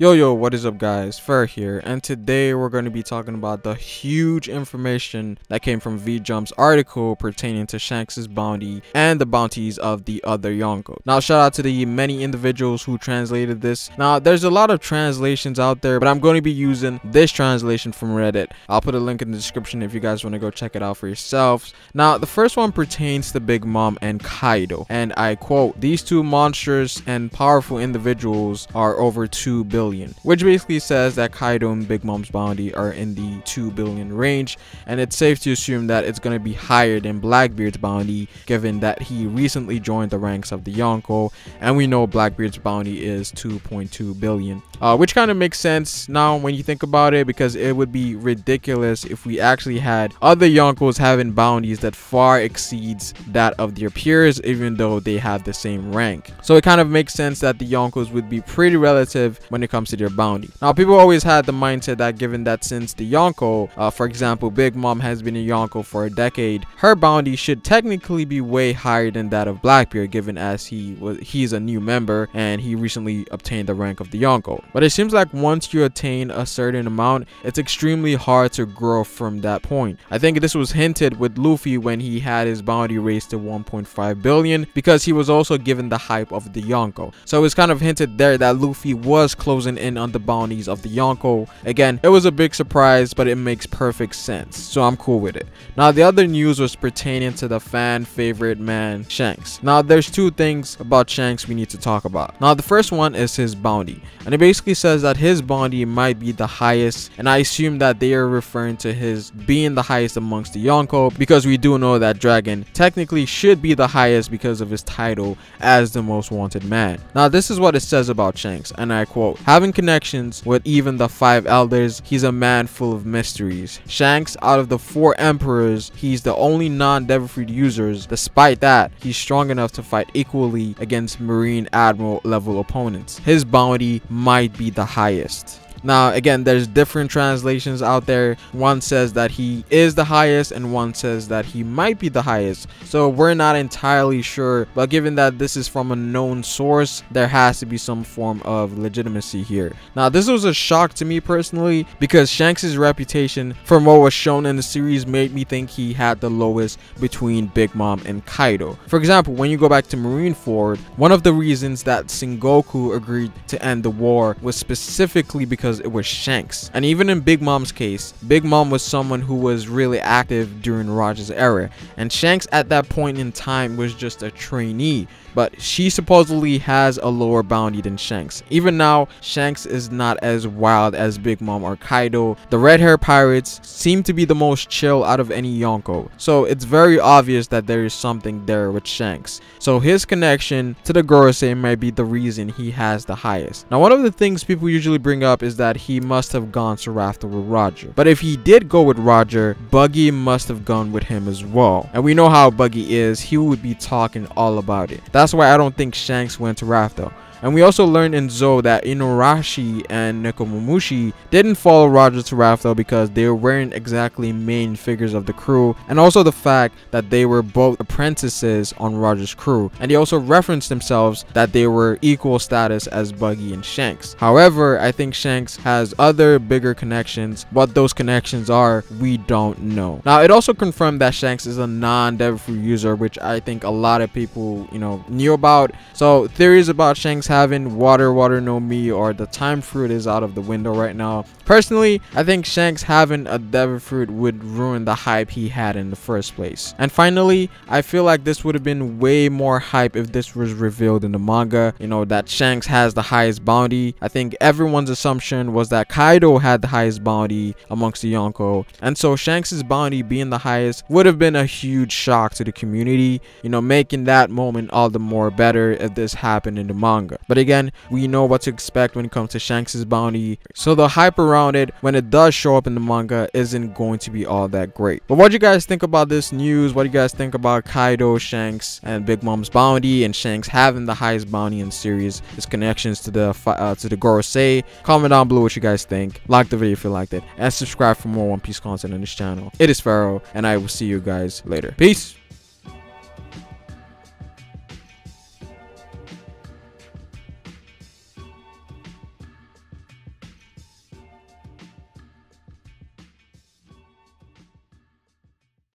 Yo, what is up guys? Fer here, and today we're going to be talking about the huge information that came from V-Jump's article pertaining to Shanks' bounty and the bounties of the Other Yonkos. Now shout out to the many individuals who translated this. Now there's a lot of translations out there, but I'm going to be using this translation from Reddit. I'll put a link in the description if you guys want to go check it out for yourselves. Now the first one pertains to Big Mom and Kaido, and I quote, "These two monstrous and powerful individuals are over 2 billion. Which basically says that Kaido and Big Mom's bounty are in the 2 billion range, and it's safe to assume that it's going to be higher than Blackbeard's bounty, given that he recently joined the ranks of the Yonko, and we know Blackbeard's bounty is 2.2 billion. Which kind of makes sense now when you think about it, because it would be ridiculous if we actually had other Yonkos having bounties that far exceeds that of their peers, even though they have the same rank. So it kind of makes sense that the Yonkos would be pretty relative when it comes to their bounty. Now people always had the mindset that given that since the Yonko, for example Big Mom has been a Yonko for a decade, her bounty should technically be way higher than that of Blackbeard, given as he's a new member and he recently obtained the rank of the Yonko. But it seems like once you attain a certain amount, it's extremely hard to grow from that point. I think this was hinted with Luffy when he had his bounty raised to 1.5 billion, because he was also given the hype of the Yonko. So it's kind of hinted there that Luffy was closing in on the bounties of the Yonko. Again, it was a big surprise, but it makes perfect sense, so I'm cool with it. Now the other news was pertaining to the fan favorite man Shanks. Now there's two things about Shanks we need to talk about. Now the first one is his bounty, and it basically says that his bounty might be the highest, and I assume that they are referring to his being the highest amongst the Yonko, because we do know that Dragon technically should be the highest because of his title as the most wanted man. Now this is what it says about Shanks, and I quote, "Having connections with even the 5 elders, he's a man full of mysteries. Shanks, out of the 4 emperors, he's the only non-Devil-Fruit users. Despite that, he's strong enough to fight equally against Marine Admiral level opponents. His bounty might be the highest." Now again, there's different translations out there. One says that he is the highest and one says that he might be the highest, so we're not entirely sure, but given that this is from a known source, there has to be some form of legitimacy here. Now this was a shock to me personally, because Shanks's reputation from what was shown in the series made me think he had the lowest between Big Mom and Kaido. For example, when you go back to Marineford, one of the reasons that Sengoku agreed to end the war was specifically because it was Shanks. And even in Big Mom's case, Big Mom was someone who was really active during Roger's era, and Shanks at that point in time was just a trainee, but she supposedly has a lower bounty than Shanks. Even now, Shanks is not as wild as Big Mom or Kaido. The red hair pirates seem to be the most chill out of any Yonko, so it's very obvious that there is something there with Shanks. So his connection to the Gorosei might be the reason he has the highest. Now one of the things people usually bring up is that he must have gone to Rafter with Roger, but if he did go with Roger, Buggy must have gone with him as well, and we know how Buggy is. He would be talking all about it. That's why I don't think Shanks went to Rafter. And we also learned in Zou that Inuarashi and Nekomamushi didn't follow Roger to Raftel because they weren't exactly main figures of the crew, and also the fact that they were both apprentices on Roger's crew, and they also referenced themselves that they were equal status as Buggy and Shanks. However, I think Shanks has other bigger connections. What those connections are, we don't know. Now it also confirmed that Shanks is a non-Devil-Fruit user, which I think a lot of people knew about. So theories about Shanks having water no me or the time fruit is out of the window right now. Personally, I think Shanks having a Devil-Fruit would ruin the hype he had in the first place. And finally, I feel like this would have been way more hype if this was revealed in the manga, that Shanks has the highest bounty. I think everyone's assumption was that Kaido had the highest bounty amongst the Yonko, and so Shanks's bounty being the highest would have been a huge shock to the community, making that moment all the more better if this happened in the manga. But again, we know what to expect when it comes to Shanks's bounty, so the hype around it when it does show up in the manga isn't going to be all that great. But what do you guys think about this news? What do you guys think about Kaido, Shanks, and Big Mom's bounty, and Shanks having the highest bounty in the series, his connections to the Gorosei? Comment down below what you guys think. Like the video if you liked it, and subscribe for more One Piece content on this channel. It is Pharaoh, and I will see you guys later. Peace.